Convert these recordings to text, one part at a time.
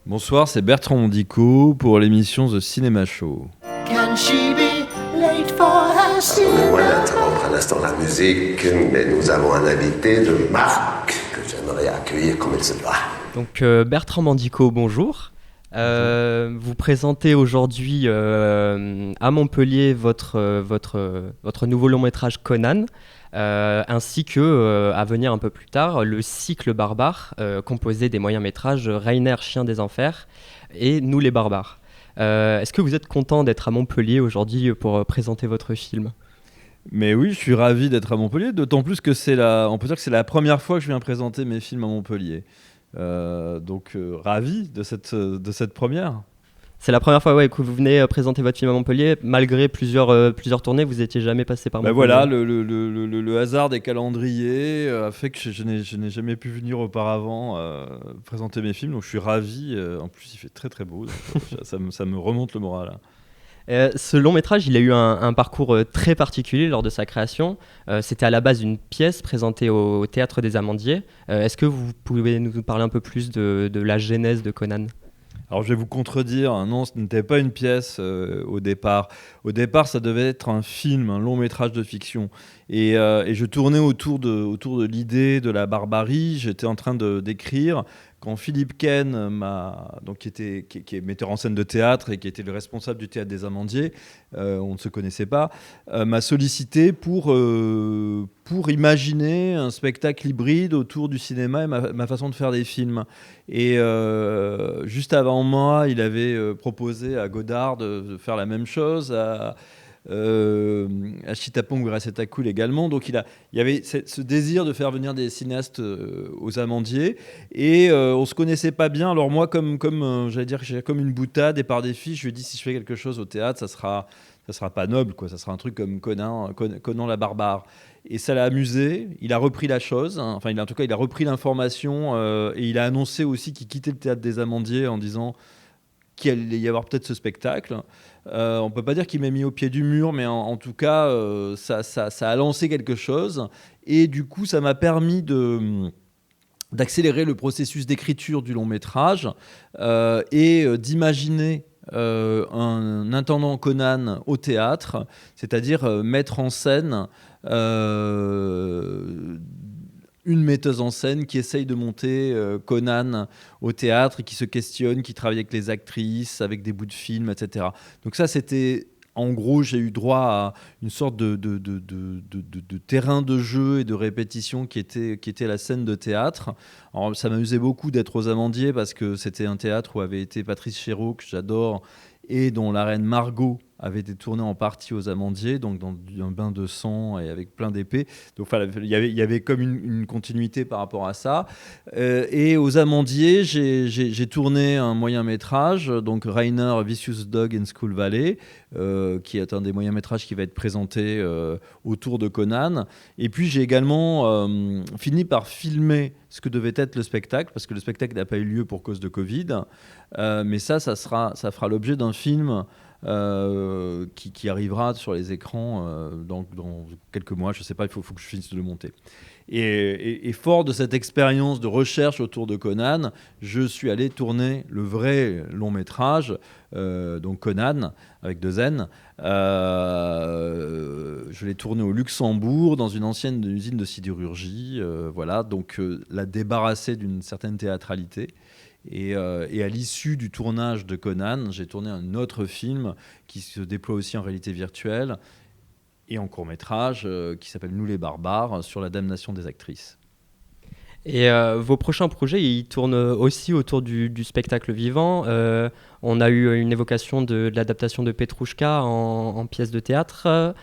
Bonsoir, c'est Bertrand Mondico pour l'émission The Cinema Show. Can she be late for her Pardonnez-moi d'interrompre un instant la musique, mais nous avons un invité de marque que j'aimerais accueillir comme il se doit. Donc Bertrand Mondico, bonjour. Vous présentez aujourd'hui à Montpellier votre nouveau long métrage Conan, ainsi que, à venir un peu plus tard, le cycle barbare, composé des moyens métrages Rainer, Chien des Enfers et Nous les barbares. Est-ce que vous êtes content d'être à Montpellier aujourd'hui pour présenter votre film ? Mais oui, je suis ravi d'être à Montpellier, d'autant plus que on peut dire que c'est la première fois que je viens présenter mes films à Montpellier. Donc ravi de cette première. C'est la première fois que vous venez présenter votre film à Montpellier, malgré plusieurs tournées, vous n'étiez jamais passé par Montpellier. Voilà, le hasard des calendriers a fait que je n'ai jamais pu venir auparavant présenter mes films, donc je suis ravi. En plus, il fait très très beau, donc, ça me remonte le moral. Ce long métrage, il a eu un parcours très particulier lors de sa création. C'était à la base une pièce présentée au Théâtre des Amandiers. Est-ce que vous pouvez nous parler un peu plus de la genèse de Conan ? Alors je vais vous contredire, non, ce n'était pas une pièce au départ. Au départ, ça devait être un film, un long métrage de fiction. Et je tournais autour de l'idée de la barbarie. J'étais en train d'écrire quand Philippe Ken, qui est metteur en scène de théâtre et qui était le responsable du Théâtre des Amandiers, on ne se connaissait pas, m'a sollicité pour imaginer un spectacle hybride autour du cinéma et ma façon de faire des films. Et juste avant moi, il avait proposé à Godard de faire la même chose, à Chitapong Weerasethakul également. Donc il y avait ce désir de faire venir des cinéastes aux Amandiers, et on se connaissait pas bien. Alors moi, comme j'allais dire, j'ai comme une boutade et par défi, je lui ai dit, si je fais quelque chose au théâtre, ça sera pas noble, quoi. Ça sera un truc comme Conan la barbare. Et ça l'a amusé. Il a repris la chose, hein. Enfin, il a repris l'information, et il a annoncé aussi qu'il quittait le Théâtre des Amandiers en disant qu'il allait y avoir peut-être ce spectacle. On ne peut pas dire qu'il m'a mis au pied du mur, mais en tout cas, ça a lancé quelque chose. Et du coup, ça m'a permis d'accélérer le processus d'écriture du long métrage et d'imaginer un intendant Conan au théâtre, c'est-à-dire mettre en scène une metteuse en scène qui essaye de monter Conan au théâtre et qui se questionne, qui travaille avec les actrices, avec des bouts de film, etc. Donc ça, c'était... En gros, j'ai eu droit à une sorte de terrain de jeu et de répétition qui était la scène de théâtre. Alors, ça m'amusait beaucoup d'être aux Amandiers parce que c'était un théâtre où avait été Patrice Chéreau, que j'adore, et dont la reine Margot avait été tournée en partie aux Amandiers, donc dans un bain de sang et avec plein d'épées. Donc il y avait comme une continuité par rapport à ça. Et aux Amandiers, j'ai tourné un moyen métrage, donc Rainer, Vicious Dog in Skull Valley, qui est un des moyens métrages qui va être présenté autour de Conan. Et puis j'ai également fini par filmer ce que devait être le spectacle, parce que le spectacle n'a pas eu lieu pour cause de Covid. Mais ça fera l'objet d'un film qui arrivera sur les écrans dans quelques mois, je ne sais pas, il faut que je finisse de le monter. Et fort de cette expérience de recherche autour de Conan, je suis allé tourner le vrai long métrage, donc Conan, avec 2 N. Je l'ai tourné au Luxembourg, dans une ancienne usine de sidérurgie, voilà, donc la débarrasser d'une certaine théâtralité. Et à l'issue du tournage de Conan, j'ai tourné un autre film qui se déploie aussi en réalité virtuelle et en court-métrage qui s'appelle Nous les barbares, sur la damnation des actrices. Et vos prochains projets, ils tournent aussi autour du spectacle vivant. On a eu une évocation de l'adaptation de Petrouchka en pièce de théâtre.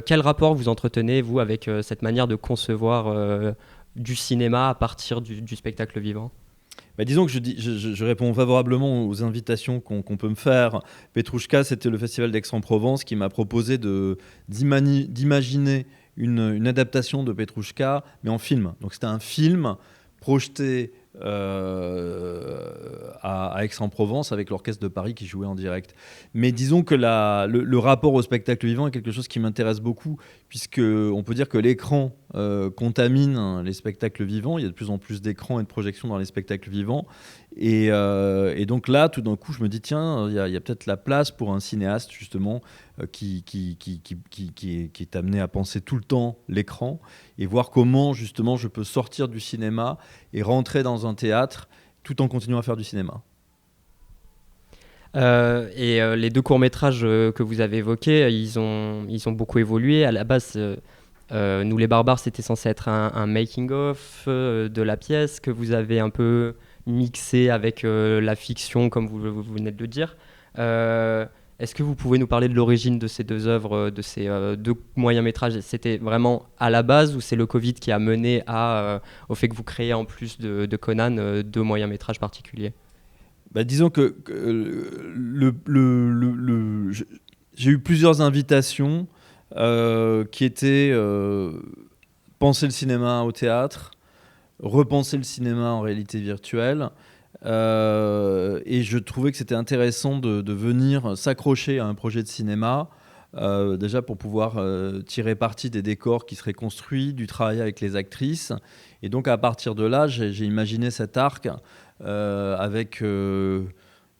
Quel rapport vous entretenez, vous, avec cette manière de concevoir du cinéma à partir du spectacle vivant ? Disons que je réponds favorablement aux invitations qu'on peut me faire. Petrouchka, c'était le festival d'Aix-en-Provence qui m'a proposé d'imaginer une adaptation de Petrouchka, mais en film. Donc c'était un film projeté à Aix-en-Provence avec l'Orchestre de Paris qui jouait en direct. Mais disons que le rapport au spectacle vivant est quelque chose qui m'intéresse beaucoup, puisqu'on peut dire que l'écran contamine les spectacles vivants. Il y a de plus en plus d'écrans et de projections dans les spectacles vivants. Et donc là, tout d'un coup, je me dis, tiens, il y a peut-être la place pour un cinéaste, justement, qui est amené à penser tout le temps l'écran et voir comment, justement, je peux sortir du cinéma et rentrer dans un théâtre tout en continuant à faire du cinéma. Les deux courts-métrages que vous avez évoqués, ils ont beaucoup évolué. À la base, Nous les Barbares, c'était censé être un making-of de la pièce que vous avez un peu mixé avec la fiction, comme vous venez de le dire. Est-ce que vous pouvez nous parler de l'origine de ces deux œuvres, de ces deux moyens-métrages? C'était vraiment à la base ou c'est le Covid qui a mené au fait que vous créez en plus de Conan deux moyens-métrages particuliers? Disons que j'ai eu plusieurs invitations qui étaient penser le cinéma au théâtre, repenser le cinéma en réalité virtuelle. Et je trouvais que c'était intéressant de venir s'accrocher à un projet de cinéma, déjà pour pouvoir tirer parti des décors qui seraient construits, du travail avec les actrices. Et donc à partir de là, j'ai imaginé cet arc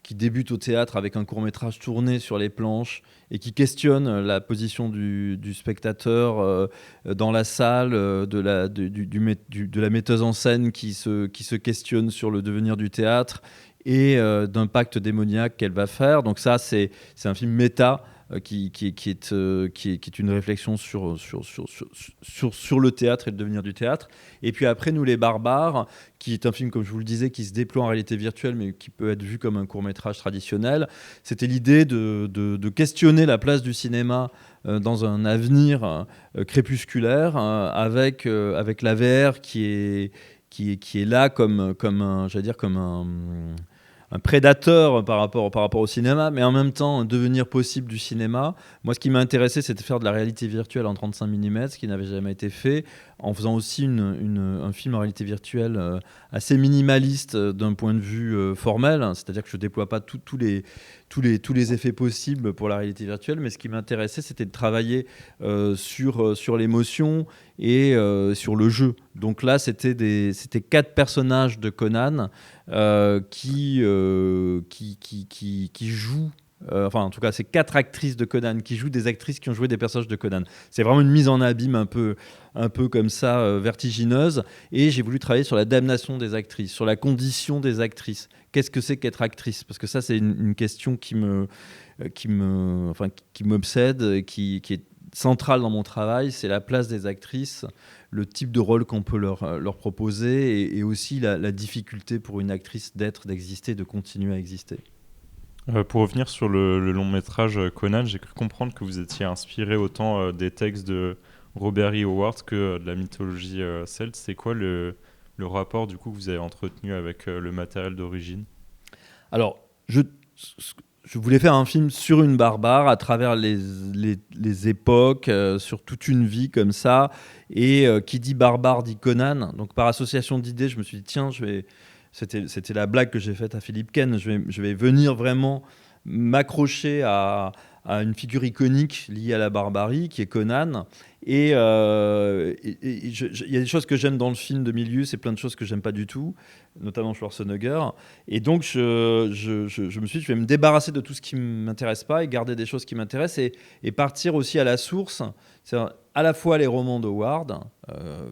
qui débute au théâtre avec un court-métrage tourné sur les planches et qui questionne la position du spectateur dans la salle, de la metteuse en scène qui se questionne sur le devenir du théâtre et d'un pacte démoniaque qu'elle va faire. Donc ça, c'est un film méta qui est une réflexion sur le théâtre et le devenir du théâtre. Et puis après, Nous les Barbares, qui est un film, comme je vous le disais, qui se déploie en réalité virtuelle, mais qui peut être vu comme un court-métrage traditionnel. C'était l'idée de questionner la place du cinéma dans un avenir crépusculaire, avec la VR qui est là comme un prédateur par rapport au cinéma, mais en même temps un devenir possible du cinéma. Moi, ce qui m'a intéressé, c'était de faire de la réalité virtuelle en 35 mm, ce qui n'avait jamais été fait, en faisant aussi un film en réalité virtuelle assez minimaliste d'un point de vue formel, c'est-à-dire que je ne déploie pas tous les effets possibles pour la réalité virtuelle, mais ce qui m'intéressait, c'était de travailler sur l'émotion et sur le jeu. Donc là, c'était 4 personnages de Conan qui jouent. En tout cas, c'est 4 actrices de Conan qui jouent des actrices qui ont joué des personnages de Conan. C'est vraiment une mise en abîme un peu comme ça, vertigineuse. Et j'ai voulu travailler sur la damnation des actrices, sur la condition des actrices. Qu'est-ce que c'est qu'être actrice? Parce que ça, c'est une question qui m'obsède, qui est centrale dans mon travail. C'est la place des actrices, le type de rôle qu'on peut leur proposer et aussi la difficulté pour une actrice d'exister, de continuer à exister. Pour revenir sur le long métrage Conan, j'ai cru comprendre que vous étiez inspiré autant des textes de Robert E. Howard que de la mythologie celte. C'est quoi le rapport du coup que vous avez entretenu avec le matériel d'origine? Alors, je voulais faire un film sur une barbare à travers les époques, sur toute une vie comme ça. Et qui dit barbare dit Conan. Donc par association d'idées, je me suis dit tiens, c'était la blague que j'ai faite à Philippe Ken. Je vais venir vraiment m'accrocher à une figure iconique liée à la barbarie, qui est Conan. Et il y a des choses que j'aime dans le film de milieu, c'est plein de choses que j'aime pas du tout, notamment Schwarzenegger. Et donc, je me suis dit, je vais me débarrasser de tout ce qui ne m'intéresse pas et garder des choses qui m'intéressent et partir aussi à la source. C'est à la fois les romans de Howard,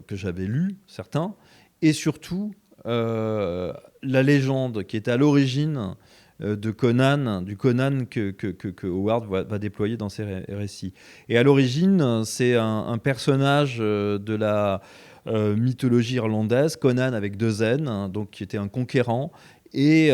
que j'avais lus, certains, et surtout la légende qui est à l'origine de Conan, du Conan que Howard va déployer dans ses récits. Et à l'origine, c'est un personnage de la mythologie irlandaise, Conan avec 2 N, donc qui était un conquérant et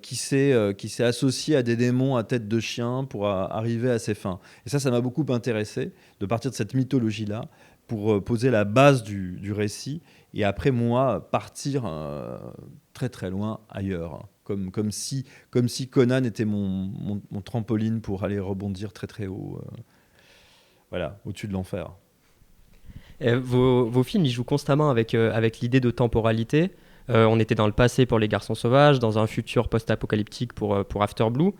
qui s'est associé à des démons à tête de chien pour arriver à ses fins. Et ça m'a beaucoup intéressé de partir de cette mythologie-là pour poser la base du récit et après moi partir très très loin ailleurs, comme si Conan était mon trampoline pour aller rebondir très très haut, au-dessus de l'enfer. Vos films, ils jouent constamment avec l'idée de temporalité. On était dans le passé pour Les Garçons Sauvages, dans un futur post-apocalyptique pour After Blue.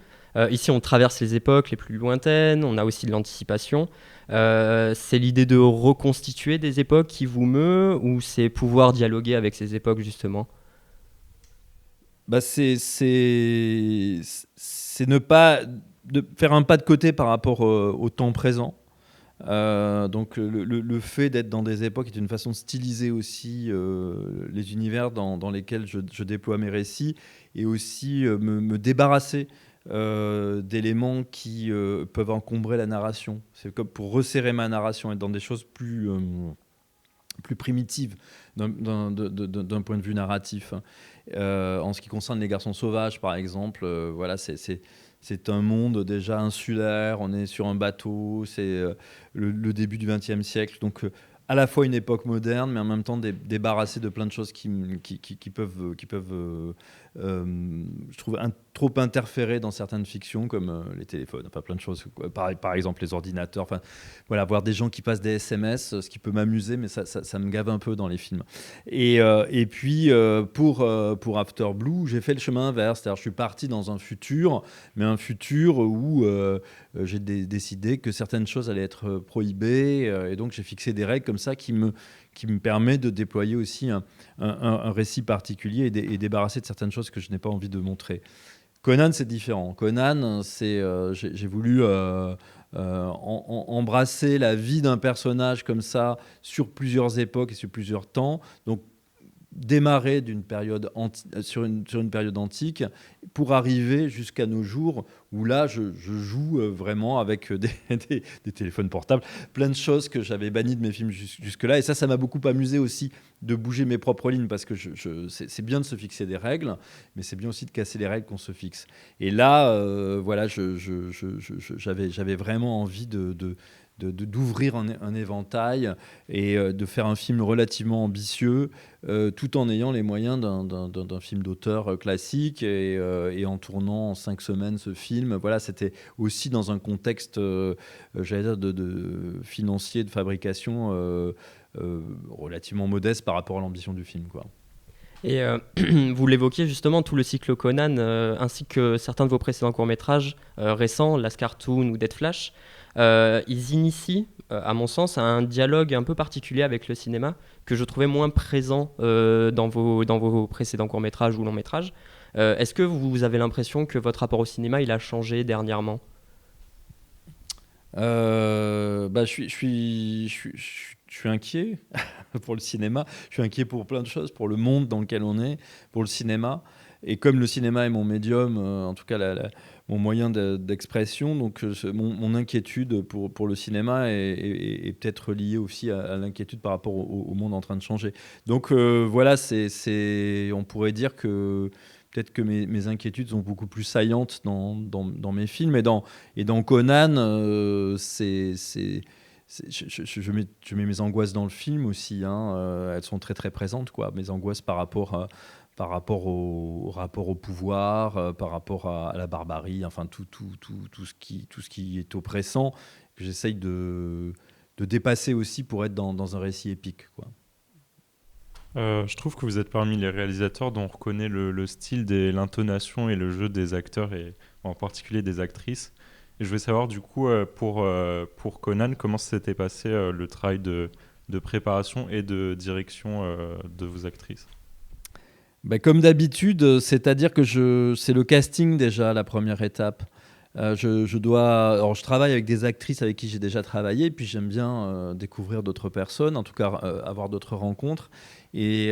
Ici, on traverse les époques les plus lointaines, on a aussi de l'anticipation. C'est l'idée de reconstituer des époques qui vous meut, ou c'est pouvoir dialoguer avec ces époques, justement? Bah, c'est ne pas de faire un pas de côté par rapport au temps présent. Donc le fait d'être dans des époques est une façon de styliser aussi les univers dans lesquels je déploie mes récits, et aussi me débarrasser d'éléments qui peuvent encombrer la narration. C'est comme pour resserrer ma narration, être dans des choses plus primitives d'un point de vue narratif. En ce qui concerne Les Garçons Sauvages, par exemple, voilà, c'est un monde déjà insulaire, on est sur un bateau, c'est le début du XXe siècle, donc à la fois une époque moderne, mais en même temps débarrassé de plein de choses qui peuvent, je trouve, trop interférer dans certaines fictions, comme les téléphones, enfin plein de choses, par exemple les ordinateurs, enfin voilà, voir des gens qui passent des SMS, ce qui peut m'amuser, mais ça me gave un peu dans les films. Et puis pour After Blue, j'ai fait le chemin inverse, c'est-à-dire je suis parti dans un futur, mais un futur où j'ai décidé que certaines choses allaient être prohibées, et donc j'ai fixé des règles comme ça qui me permet de déployer aussi un récit particulier, et débarrasser de certaines choses que je n'ai pas envie de montrer. Conan, c'est différent. Conan, j'ai voulu embrasser la vie d'un personnage comme ça sur plusieurs époques et sur plusieurs temps. Donc démarrer sur une période antique pour arriver jusqu'à nos jours, où là je joue vraiment avec des téléphones portables, plein de choses que j'avais bannies de mes films jusque-là, et ça m'a beaucoup amusé aussi de bouger mes propres lignes, parce que c'est bien de se fixer des règles, mais c'est bien aussi de casser les règles qu'on se fixe. Et là voilà, j'avais vraiment envie d'ouvrir un éventail, et de faire un film relativement ambitieux, tout en ayant les moyens d'un film d'auteur classique, et en tournant en 5 semaines ce film. Voilà, c'était aussi dans un contexte, j'allais dire, de financier, de fabrication relativement modeste par rapport à l'ambition du film, quoi. Et vous l'évoquiez justement, tout le cycle Conan, ainsi que certains de vos précédents courts-métrages récents, Last Cartoon ou Dead Flash, ils initient, à mon sens, un dialogue un peu particulier avec le cinéma, que je trouvais moins présent dans vos précédents courts-métrages ou longs-métrages. Est-ce que vous avez l'impression que votre rapport au cinéma, il a changé dernièrement? Bah, je suis inquiet pour le cinéma. Je suis inquiet pour plein de choses, pour le monde dans lequel on est, pour le cinéma. Et comme le cinéma est mon médium, en tout cas mon moyen d'expression, donc mon inquiétude pour le cinéma est peut-être liée aussi à l'inquiétude par rapport au monde en train de changer. Donc voilà, on pourrait dire que peut-être que mes inquiétudes sont beaucoup plus saillantes dans mes films. Et dans Conan, je mets mes angoisses dans le film aussi, hein. Elles sont très très présentes, quoi. Mes angoisses par rapport au rapport au pouvoir, par rapport à la barbarie, enfin tout ce qui est oppressant, que j'essaye de dépasser aussi pour être dans un récit épique, quoi. Je trouve que vous êtes parmi les réalisateurs dont on reconnaît le style, l'intonation et le jeu des acteurs, et en particulier des actrices. Et je voulais savoir du coup, pour Conan, comment s'était passé le travail de préparation et de direction de vos actrices? Bah, comme d'habitude, c'est-à-dire que c'est le casting déjà la première étape. Alors je travaille avec des actrices avec qui j'ai déjà travaillé, puis j'aime bien découvrir d'autres personnes, en tout cas avoir d'autres rencontres. Et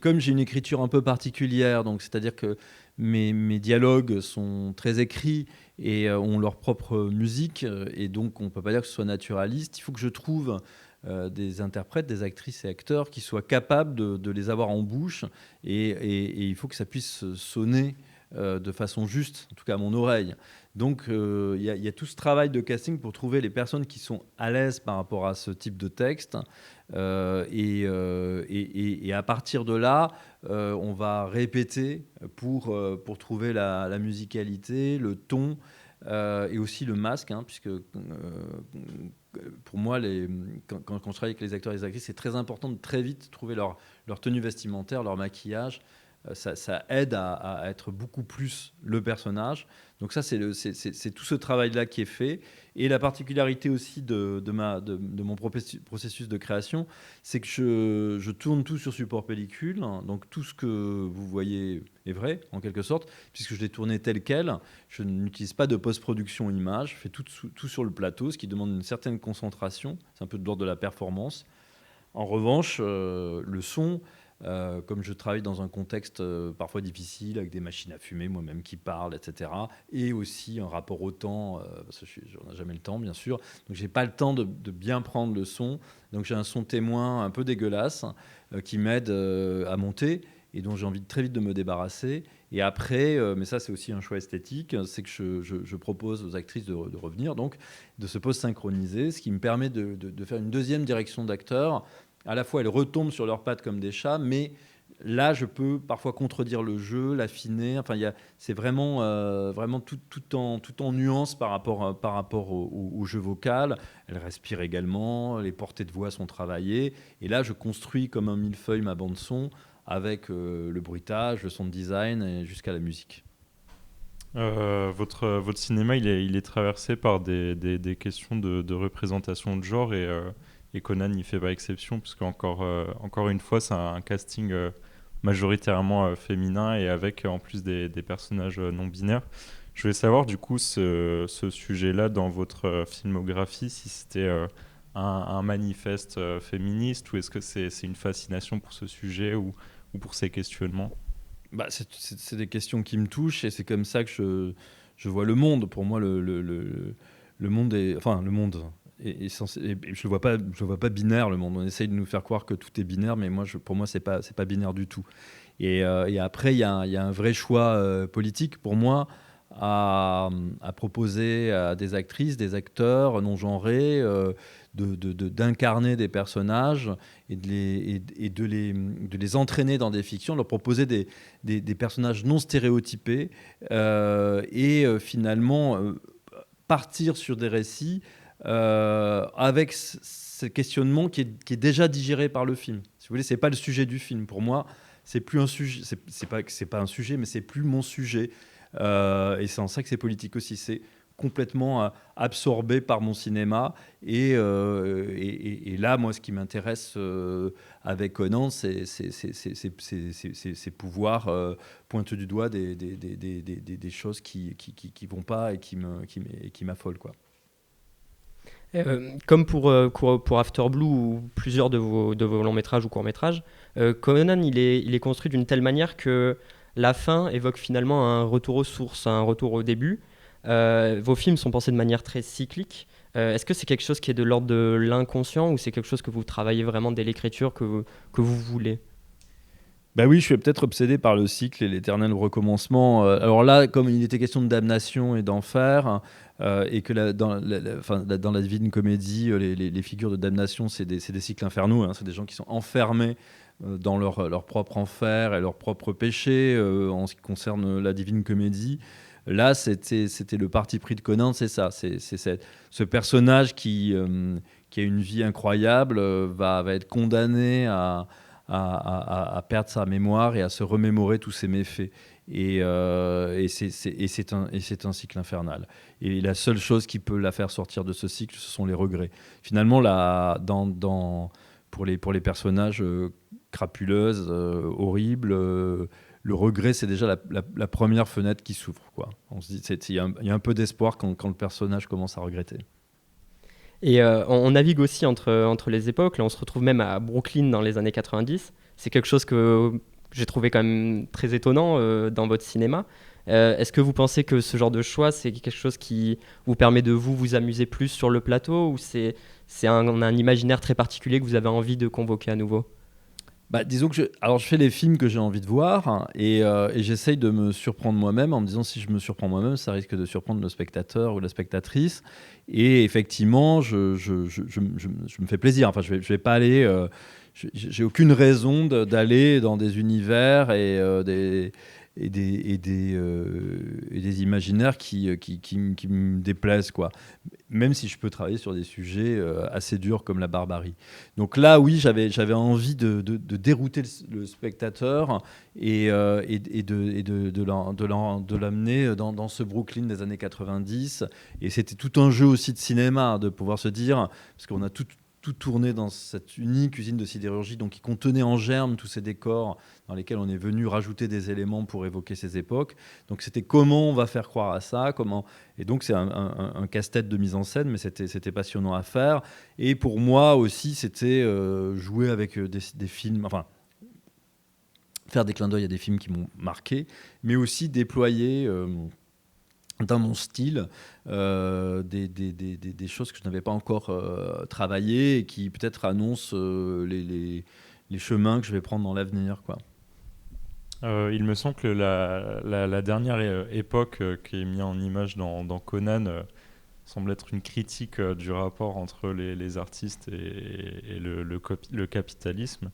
comme j'ai une écriture un peu particulière, donc c'est-à-dire que mes dialogues sont très écrits et ont leur propre musique, et donc on ne peut pas dire que ce soit naturaliste. Il faut que je trouve des interprètes, des actrices et acteurs qui soient capables de les avoir en bouche, et il faut que ça puisse sonner de façon juste, en tout cas à mon oreille. Donc il y a tout ce travail de casting pour trouver les personnes qui sont à l'aise par rapport à ce type de texte, et à partir de là, on va répéter pour trouver la musicalité, le ton, et aussi le masque, hein, puisque pour moi, quand je travaille avec les acteurs et les actrices, c'est très important de très vite trouver leur tenue vestimentaire, leur maquillage. Ça aide à être beaucoup plus le personnage. Donc ça, c'est tout ce travail-là qui est fait. Et la particularité aussi de mon processus de création, c'est que je tourne tout sur support pellicule. Donc tout ce que vous voyez est vrai, en quelque sorte, puisque je l'ai tourné tel quel. Je n'utilise pas de post-production image. Je fais tout sur le plateau, ce qui demande une certaine concentration. C'est un peu de l'ordre de la performance. En revanche, le son... comme je travaille dans un contexte parfois difficile, avec des machines à fumer moi-même qui parlent, etc. Et aussi un rapport au temps, parce que je n'ai jamais le temps, bien sûr. Donc, je n'ai pas le temps de bien prendre le son. Donc, j'ai un son témoin un peu dégueulasse qui m'aide à monter et dont j'ai envie très vite de me débarrasser. Et après, mais ça, c'est aussi un choix esthétique, c'est que je propose aux actrices de revenir, donc de se post-synchroniser, ce qui me permet de faire une deuxième direction d'acteurs. À la fois, elles retombent sur leurs pattes comme des chats, mais là, je peux parfois contredire le jeu, l'affiner. Enfin, c'est vraiment tout en nuance par rapport au jeu vocal. Elles respirent également, les portées de voix sont travaillées. Et là, je construis comme un millefeuille ma bande-son avec le bruitage, le sound design et jusqu'à la musique. Votre cinéma, il est traversé par des questions de représentation de genre et Conan n'y fait pas exception, parce encore une fois, c'est un casting majoritairement féminin et avec en plus des personnages non binaires. Je voulais savoir du coup ce sujet-là dans votre filmographie, si c'était un manifeste féministe, ou est-ce que c'est une fascination pour ce sujet ou pour ces questionnements? C'est des questions qui me touchent et c'est comme ça que je vois le monde. Pour moi, le monde est... Enfin, le monde... Et je vois pas binaire le monde. On essaye de nous faire croire que tout est binaire, mais pour moi c'est pas binaire du tout. Et après il y a un vrai choix politique pour moi à proposer à des actrices, des acteurs non genrés d'incarner des personnages et de les entraîner dans des fictions, leur proposer des personnages non stéréotypés finalement partir sur des récits avec ce questionnement qui est déjà digéré par le film. Si vous voulez, c'est pas le sujet du film. Pour moi, c'est plus un sujet. C'est pas un sujet, mais c'est plus mon sujet. Et c'est en ça que c'est politique aussi. C'est complètement absorbé par mon cinéma. Et là, moi, ce qui m'intéresse avec Conan, c'est pouvoir pointer du doigt des choses qui vont pas et qui m'affolent, quoi. Comme pour After Blue ou plusieurs de vos longs métrages ou courts métrages, Conan il est construit d'une telle manière que la fin évoque finalement un retour aux sources, un retour au début. Vos films sont pensés de manière très cyclique. Est-ce que c'est quelque chose qui est de l'ordre de l'inconscient ou c'est quelque chose que vous travaillez vraiment dès l'écriture que vous voulez? Oui, je suis peut-être obsédé par le cycle et l'éternel recommencement. Alors là, comme il était question de damnation et d'enfer, et que dans la Divine Comédie, les figures de damnation, c'est des cycles infernaux. Hein, c'est des gens qui sont enfermés dans leur propre enfer et leur propre péché. En ce qui concerne la Divine Comédie, là, c'était le parti pris de Conan, c'est ça. C'est ce personnage qui a une vie incroyable, va être condamné à perdre sa mémoire et à se remémorer tous ses méfaits. Et c'est un cycle infernal. Et la seule chose qui peut la faire sortir de ce cycle, ce sont les regrets. Finalement, pour les personnages crapuleuses, horribles, le regret, c'est déjà la première fenêtre qui s'ouvre, quoi. On se dit, il y a un peu d'espoir quand le personnage commence à regretter. Et on navigue aussi entre les époques. Là, on se retrouve même à Brooklyn dans les années 90. C'est quelque chose que j'ai trouvé quand même très étonnant dans votre cinéma. Est-ce que vous pensez que ce genre de choix, c'est quelque chose qui vous permet de vous amuser plus sur le plateau, ou c'est un imaginaire très particulier que vous avez envie de convoquer à nouveau? Disons que je fais les films que j'ai envie de voir, hein, et j'essaye de me surprendre moi-même en me disant, si je me surprends moi-même, ça risque de surprendre le spectateur ou la spectatrice. Et effectivement, je me fais plaisir. Enfin, je vais pas aller... j'ai aucune raison d'aller dans des univers et et des imaginaires qui me déplaisent, quoi. Même si je peux travailler sur des sujets assez durs comme la barbarie. Donc là, oui, j'avais envie de dérouter le spectateur et de l'amener dans ce Brooklyn des années 90. Et c'était tout un jeu aussi de cinéma, de pouvoir se dire, parce qu'on a tout tourné dans cette unique usine de sidérurgie, donc qui contenait en germe tous ces décors dans lesquels on est venu rajouter des éléments pour évoquer ces époques. Donc c'était comment on va faire croire à ça, comment... Et donc c'est un casse-tête de mise en scène, mais c'était passionnant à faire. Et pour moi aussi, c'était jouer avec des films, enfin faire des clins d'œil à des films qui m'ont marqué, mais aussi déployer... dans mon style, des choses que je n'avais pas encore travaillées et qui peut-être annoncent les chemins que je vais prendre dans l'avenir, quoi. Il me semble que la dernière époque qui est mise en image dans Conan semble être une critique du rapport entre les artistes et le capitalisme.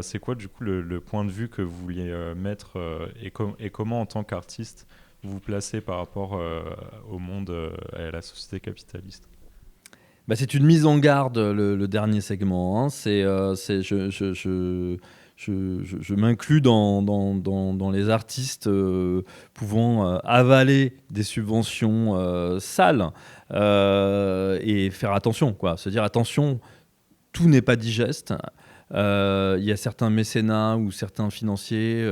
C'est quoi du coup le point de vue que vous vouliez mettre et comment en tant qu'artiste vous placez par rapport au monde et à la société capitaliste? Bah, c'est une mise en garde, le dernier segment, hein. Je m'inclus dans les artistes pouvant avaler des subventions sales et faire attention, quoi. Se dire attention, tout n'est pas digeste. Il y a certains mécénats ou certains financiers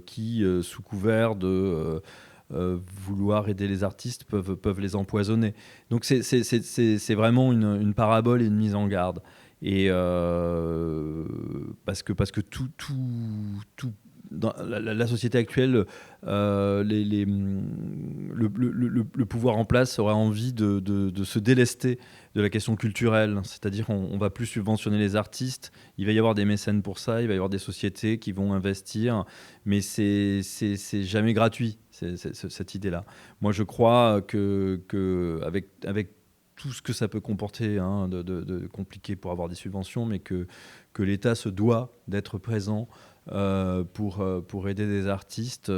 qui, sous couvert de vouloir aider les artistes, peuvent les empoisonner. Donc c'est vraiment une parabole et une mise en garde. Et parce que tout dans la société actuelle, le pouvoir en place aurait envie de se délester de la question culturelle. C'est-à-dire on va plus subventionner les artistes, il va y avoir des mécènes pour ça, il va y avoir des sociétés qui vont investir, mais c'est jamais gratuit, cette idée-là. Moi, je crois que avec tout ce que ça peut comporter, hein, de compliqué pour avoir des subventions, mais que l'État se doit d'être présent pour aider des artistes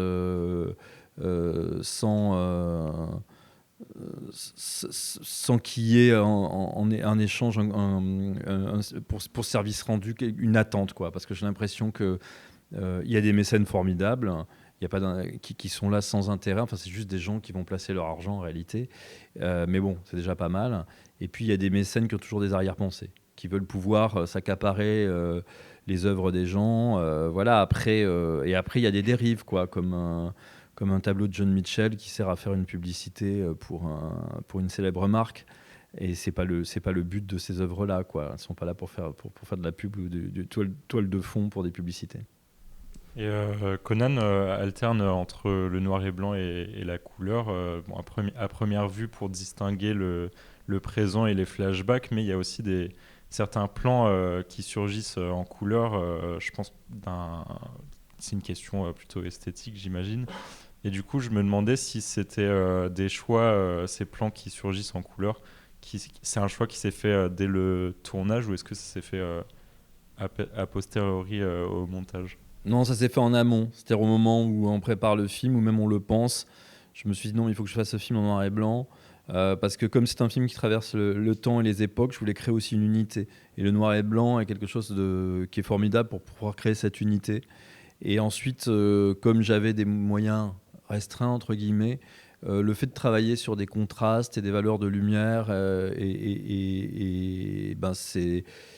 sans qu'il y ait un échange, pour service rendu, une attente, quoi. Parce que j'ai l'impression qu'il y a des mécènes formidables. Il y a pas qui sont là sans intérêt. Enfin, c'est juste des gens qui vont placer leur argent en réalité. Mais bon, c'est déjà pas mal. Et puis, il y a des mécènes qui ont toujours des arrière-pensées, qui veulent pouvoir s'accaparer les œuvres des gens. Voilà. Après, il y a des dérives, quoi, comme un tableau de John Mitchell qui sert à faire une publicité pour une célèbre marque. Et c'est pas le but de ces œuvres-là, quoi. Elles sont pas là pour faire de la pub ou de toile de fond pour des publicités. Et Conan alterne entre le noir et blanc et la couleur, à première vue pour distinguer le présent et les flashbacks, mais il y a aussi certains plans qui surgissent en couleur. Je pense c'est une question plutôt esthétique, j'imagine. Et du coup, je me demandais si c'était des choix, ces plans qui surgissent en couleur, c'est un choix qui s'est fait dès le tournage ou est-ce que ça s'est fait a posteriori au montage? Non, ça s'est fait en amont. C'est-à-dire au moment où on prépare le film, ou même on le pense. Je me suis dit non, il faut que je fasse ce film en noir et blanc. Parce que comme c'est un film qui traverse le temps et les époques, je voulais créer aussi une unité. Et le noir et blanc est quelque chose qui est formidable pour pouvoir créer cette unité. Et ensuite, comme j'avais des moyens restreints, entre guillemets, le fait de travailler sur des contrastes et des valeurs de lumière,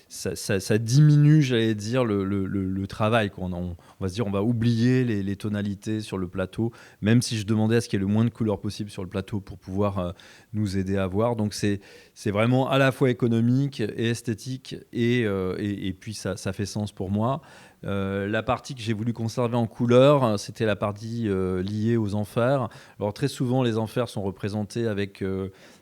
ça diminue, j'allais dire, le travail, quoi. On va se dire, on va oublier les tonalités sur le plateau, même si je demandais à ce qu'il y ait le moins de couleurs possible sur le plateau pour pouvoir nous aider à voir. Donc c'est vraiment à la fois économique et esthétique, et puis ça fait sens pour moi. La partie que j'ai voulu conserver en couleur, c'était la partie liée aux enfers. Alors très souvent, les enfers sont représentés avec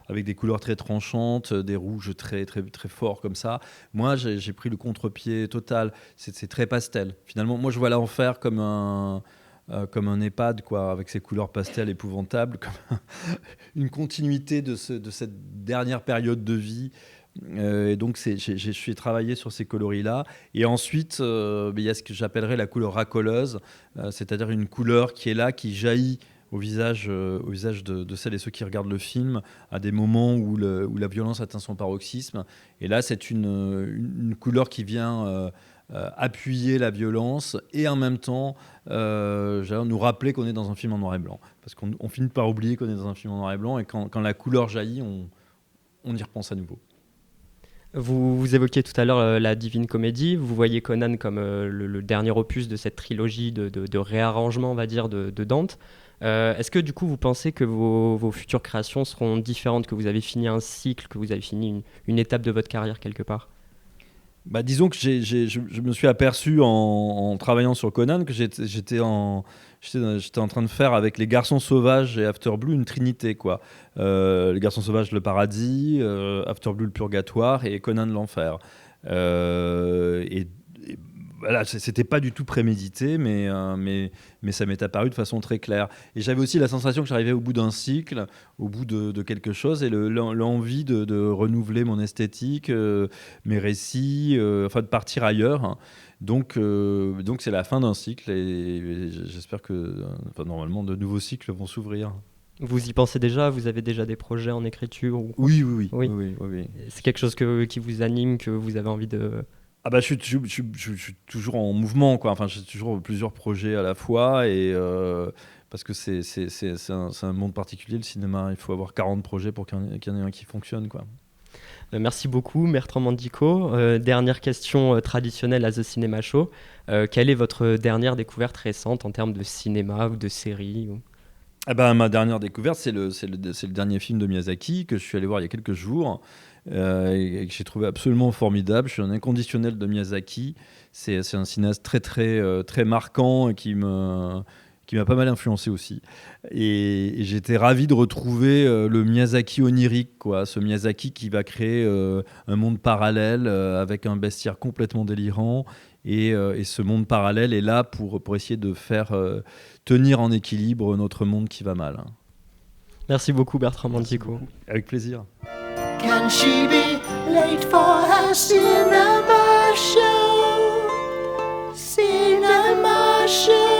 des couleurs très tranchantes, des rouges très, très, très forts comme ça. Moi, j'ai pris le contre-pied total. C'est très pastel. Finalement, moi, je vois l'enfer comme un EHPAD, quoi, avec ses couleurs pastel épouvantables, comme une continuité de cette dernière période de vie Et donc, je suis travaillé sur ces coloris-là. Et ensuite, il y a ce que j'appellerais la couleur racoleuse, c'est-à-dire une couleur qui est là, qui jaillit au visage de celles et ceux qui regardent le film à des moments où la violence atteint son paroxysme. Et là, c'est une couleur qui vient appuyer la violence et en même temps nous rappeler qu'on est dans un film en noir et blanc. Parce qu'on finit par oublier qu'on est dans un film en noir et blanc et quand la couleur jaillit, on y repense à nouveau. Vous évoquiez tout à l'heure la Divine Comédie. Vous voyez Conan comme le dernier opus de cette trilogie de réarrangement, on va dire, de Dante. Est-ce que du coup vous pensez que vos futures créations seront différentes, que vous avez fini un cycle, que vous avez fini une étape de votre carrière quelque part? Disons que je me suis aperçu en travaillant sur Conan que j'étais en train de faire avec Les Garçons Sauvages et After Blue une trinité, quoi. Les Garçons Sauvages, le paradis, After Blue, le purgatoire et Conan, l'enfer. Et voilà, c'était pas du tout prémédité, mais ça m'est apparu de façon très claire. Et j'avais aussi la sensation que j'arrivais au bout d'un cycle, au bout de quelque chose, et l'envie de renouveler mon esthétique, mes récits, de partir ailleurs. Hein. Donc c'est la fin d'un cycle, et j'espère que normalement de nouveaux cycles vont s'ouvrir. Vous y pensez déjà? Vous avez déjà des projets en écriture ou... Oui. C'est quelque chose qui vous anime, que vous avez envie de... Je suis toujours en mouvement, quoi. Enfin, j'ai toujours plusieurs projets à la fois, et parce que c'est un monde particulier, le cinéma. Il faut avoir 40 projets pour qu'il y en ait un qui fonctionne, quoi. Merci beaucoup, Bertrand Mandico. Dernière question traditionnelle à The Cinema Show. Quelle est votre dernière découverte récente en termes de cinéma ou de série ou... Ma dernière découverte, c'est le dernier film de Miyazaki que je suis allé voir il y a quelques jours. Et que j'ai trouvé absolument formidable. Je suis un inconditionnel de Miyazaki. C'est un cinéaste très marquant et qui m'a pas mal influencé aussi. Et j'étais ravi de retrouver le Miyazaki onirique, quoi. Ce Miyazaki qui va créer un monde parallèle avec un bestiaire complètement délirant. Et ce monde parallèle est là pour essayer de faire tenir en équilibre notre monde qui va mal. Merci beaucoup, Bertrand Mandico. Avec plaisir. Can she be late for her cinema show? Cinema show.